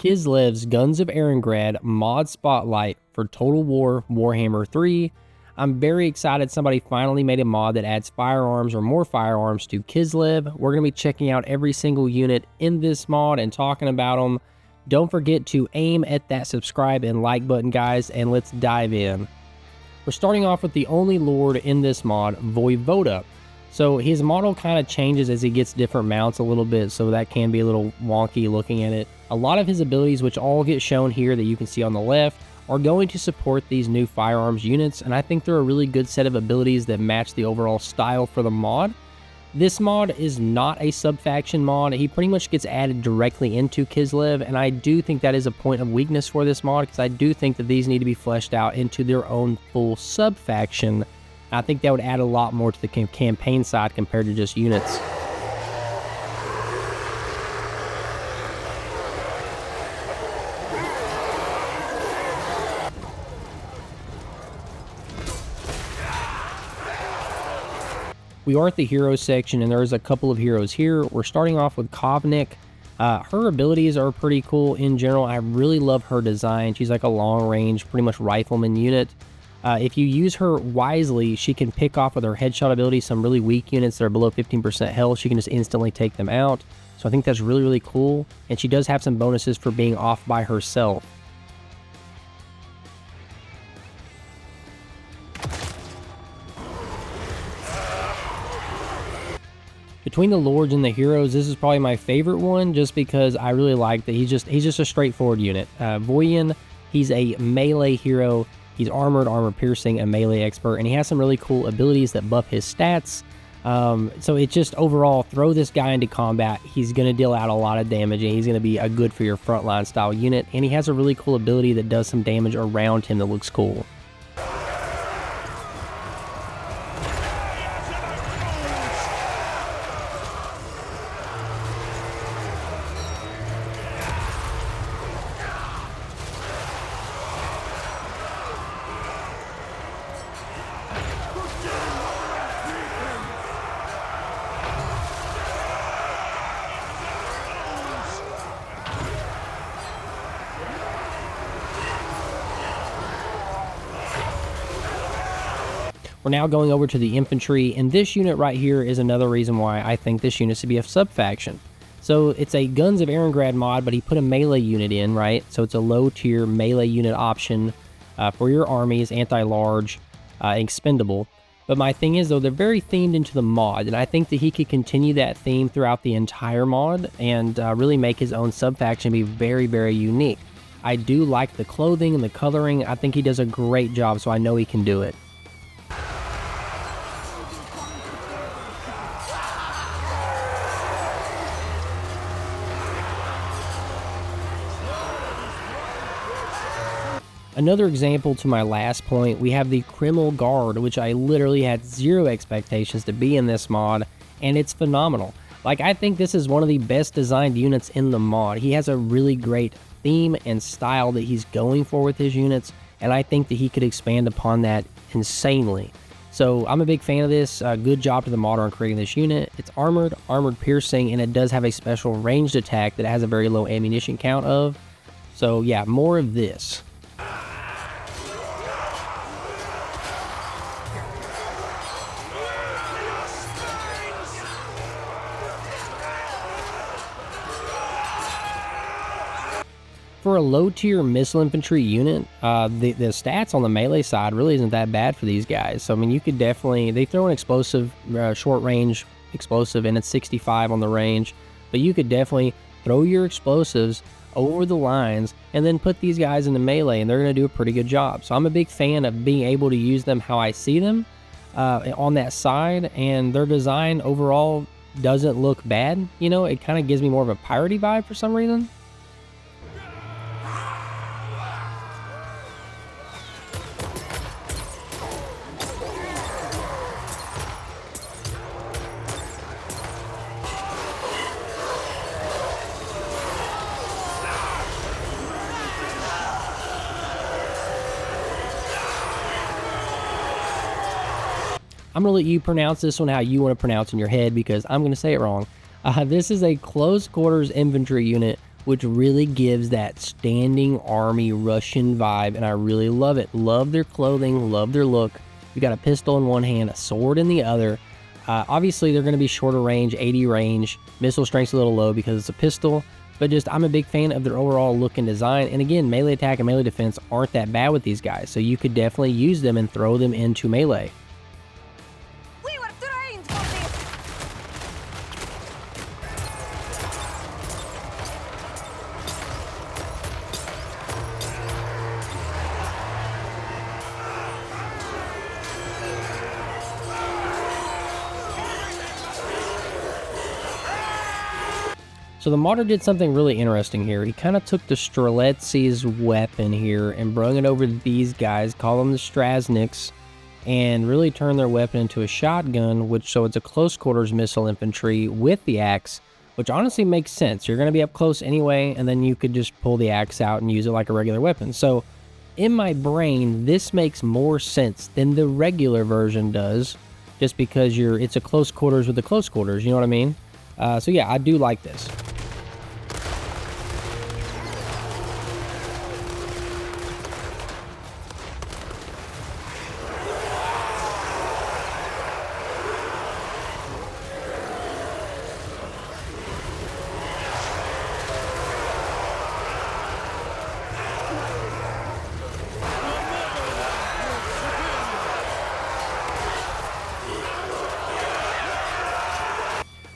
Kislev's Guns of Erengrad mod spotlight for Total War Warhammer 3. I'm very excited somebody finally made a mod that adds firearms or more firearms to Kislev. We're going to be checking out every single unit in this mod and talking about them. Don't forget to aim at that subscribe and like button, guys, and let's dive in. We're starting off with the only lord in this mod, Voivoda. So his model kind of changes as he gets different mounts a little bit, so that can be a little wonky looking at it. A lot of his abilities, which all get shown here that you can see on the left, are going to support these new firearms units, and I think they're a really good set of abilities that match the overall style for the mod. This mod is not a sub-faction mod. He pretty much gets added directly into Kislev, and I do think that is a point of weakness for this mod, because I do think that these need to be fleshed out into their own full sub-faction. I think that would add a lot more to the campaign side compared to just units. We are at the heroes section, and there's a couple of heroes here. We're starting off with Kovnik. Her abilities are pretty cool in general. I really love her design. She's like a long-range, pretty much rifleman unit. If you use her wisely, she can pick off with her headshot ability some really weak units that are below 15% health. She can just instantly take them out. So I think that's really, really cool. And she does have some bonuses for being off by herself. Between the lords and the heroes, this is probably my favorite one, just because I really like that he's just a straightforward unit. Voyen, he's a melee hero. He's armored, armor piercing, a melee expert, and he has some really cool abilities that buff his stats. So it just overall, throw this guy into combat. He's going to deal out a lot of damage, and he's going to be a good for your frontline style unit. And he has a really cool ability that does some damage around him that looks cool. We're now going over to the infantry, and this unit right here is another reason why I think this unit should be a sub-faction. So it's a Guns of Erengrad mod, but he put a melee unit in, right? So it's a low-tier melee unit option for your armies, anti-large, expendable. But my thing is, though, they're very themed into the mod, and I think that he could continue that theme throughout the entire mod and really make his own sub-faction be very, very unique. I do like the clothing and the coloring. I think he does a great job, so I know he can do it. Another example to my last point, we have the Criminal Guard, which I literally had zero expectations to be in this mod, and it's phenomenal. Like, I think this is one of the best designed units in the mod. He has a really great theme and style that he's going for with his units, and I think that he could expand upon that insanely. So I'm a big fan of this. Good job to the modder on creating this unit. It's armored, armored piercing, and it does have a special ranged attack that has a very low ammunition count of. So yeah, more of this. For a low-tier missile infantry unit, the stats on the melee side really isn't that bad for these guys. So, I mean, you could definitely... They throw an explosive, short-range explosive, and it's 65 on the range. But you could definitely throw your explosives over the lines and then put these guys in the melee, and they're going to do a pretty good job. So I'm a big fan of being able to use them how I see them on that side, and their design overall doesn't look bad. You know, it kind of gives me more of a piratey vibe for some reason. I'm going to let you pronounce this one how you want to pronounce in your head, because I'm going to say it wrong. This is a close quarters infantry unit which really gives that standing army Russian vibe, and I really love it. Love their clothing, love their look. You got a pistol in one hand, a sword in the other. Obviously, they're going to be shorter range, 80 range. Missile strength's a little low because it's a pistol, but just I'm a big fan of their overall look and design. And again, melee attack and melee defense aren't that bad with these guys, so you could definitely use them and throw them into melee. We were trained for this. So the modder did something really interesting here. He kind of took the Streletsky's weapon here and brung it over to these guys, call them the Strasniks, and really turned their weapon into a shotgun, so it's a close quarters missile infantry with the axe, which honestly makes sense. You're going to be up close anyway, and then you could just pull the axe out and use it like a regular weapon. So in my brain, this makes more sense than the regular version does, just because it's a close quarters with the close quarters, you know what I mean? So yeah, I do like this.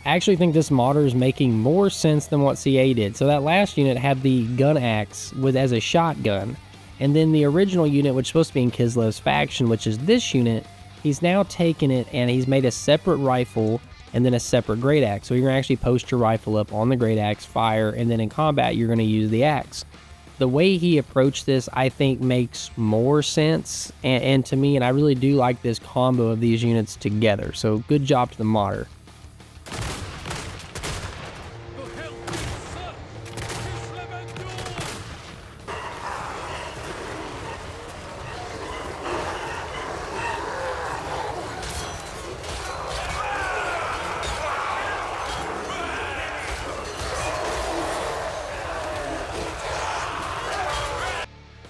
I actually think this modder is making more sense than what CA did. So that last unit had the gun axe as a shotgun, and then the original unit, which is supposed to be in Kislev's faction, which is this unit, he's now taken it and he's made a separate rifle and then a separate great axe. So you're gonna actually post your rifle up on the great axe, fire, and then in combat you're gonna use the axe. The way he approached this, I think, makes more sense, and to me, and I really do like this combo of these units together. So good job to the modder.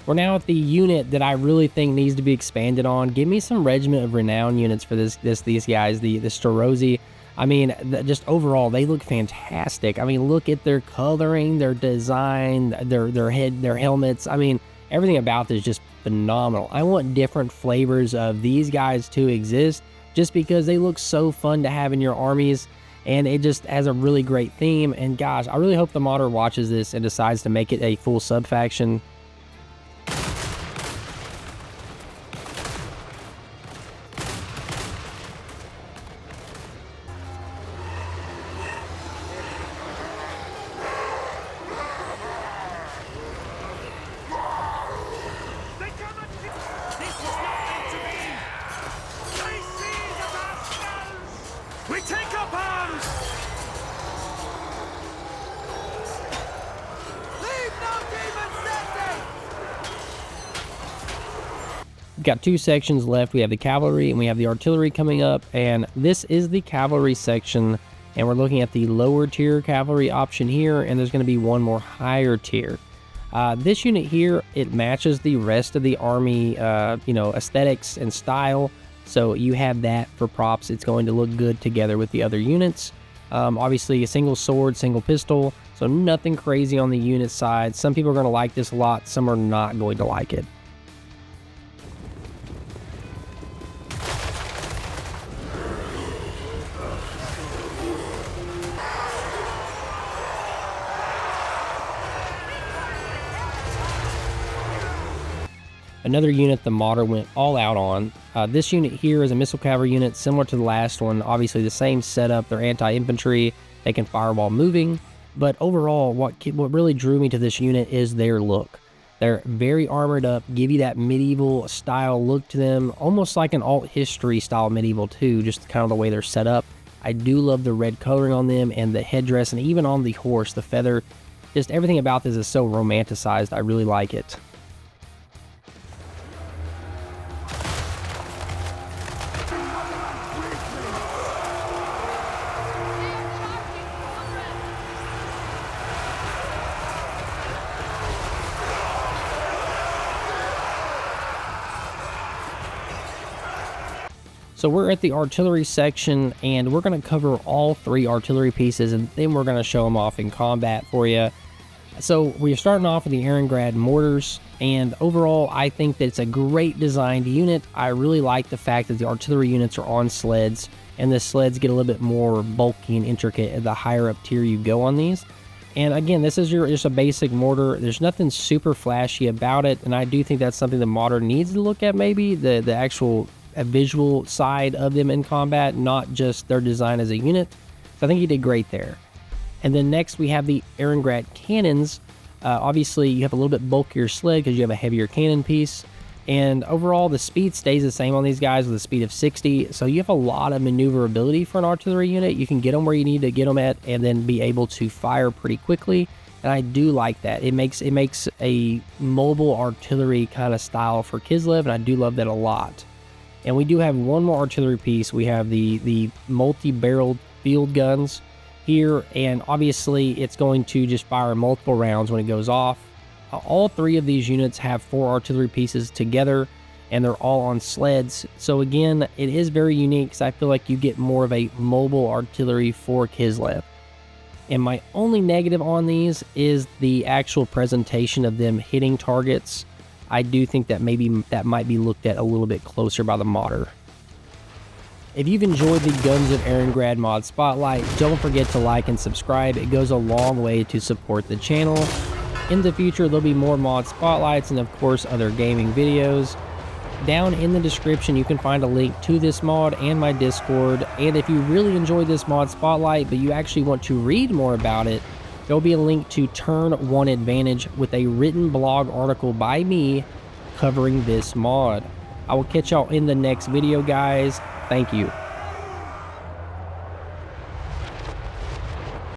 We're now at the unit that I really think needs to be expanded on. Give me some Regiment of Renown units for these guys, the Starozy. I mean, just overall, they look fantastic. I mean, look at their coloring, their design, their helmets. I mean, everything about this is just phenomenal. I want different flavors of these guys to exist, just because they look so fun to have in your armies, and it just has a really great theme. And gosh, I really hope the modder watches this and decides to make it a full sub-faction. We take up arms! Leave no demon standing! We've got two sections left. We have the cavalry and we have the artillery coming up, and this is the cavalry section, and we're looking at the lower tier cavalry option here, and there's going to be one more higher tier. This unit here, it matches the rest of the army, aesthetics and style. So you have that for props. It's going to look good together with the other units. Obviously a single sword, single pistol, so nothing crazy on the unit side. Some people are going to like this a lot, some are not going to like it. Another unit the modder went all out on. This unit here is a missile cavalry unit similar to the last one. Obviously the same setup. They're anti-infantry. They can fire while moving. But overall, what really drew me to this unit is their look. They're very armored up, give you that medieval style look to them, almost like an alt history style medieval too, just kind of the way they're set up. I do love the red coloring on them and the headdress, and even on the horse, the feather. Just everything about this is so romanticized. I really like it. So we're at the artillery section, and we're going to cover all 3 artillery pieces, and then we're going to show them off in combat for you. So we're starting off with the Erengrad mortars, and overall I think that it's a great designed unit. I really like the fact that the artillery units are on sleds, and the sleds get a little bit more bulky and intricate the higher up tier you go on these. And again, this is just a basic mortar. There's nothing super flashy about it, and I do think that's something the modder needs to look at, maybe the actual visual side of them in combat, not just their design as a unit. So I think he did great there. And then next we have the Erengrad cannons. Obviously you have a little bit bulkier sled because you have a heavier cannon piece. And overall the speed stays the same on these guys with a speed of 60. So you have a lot of maneuverability for an artillery unit. You can get them where you need to get them at and then be able to fire pretty quickly. And I do like that. It makes a mobile artillery kind of style for Kislev, and I do love that a lot. And we do have one more artillery piece. We have the multi-barreled field guns here, and obviously it's going to just fire multiple rounds when it goes off. All 3 of these units have 4 artillery pieces together, and they're all on sleds. So again, it is very unique because I feel like you get more of a mobile artillery for Kislev. And my only negative on these is the actual presentation of them hitting targets. I do think that maybe that might be looked at a little bit closer by the modder. If you've enjoyed the Guns of Erengrad mod spotlight, don't forget to like and subscribe. It goes a long way to support the channel. In the future, there'll be more mod spotlights and of course other gaming videos. Down in the description, you can find a link to this mod and my Discord. And if you really enjoyed this mod spotlight, but you actually want to read more about it, there'll be a link to Turn 1 Advantage with a written blog article by me covering this mod. I will catch y'all in the next video, guys. Thank you.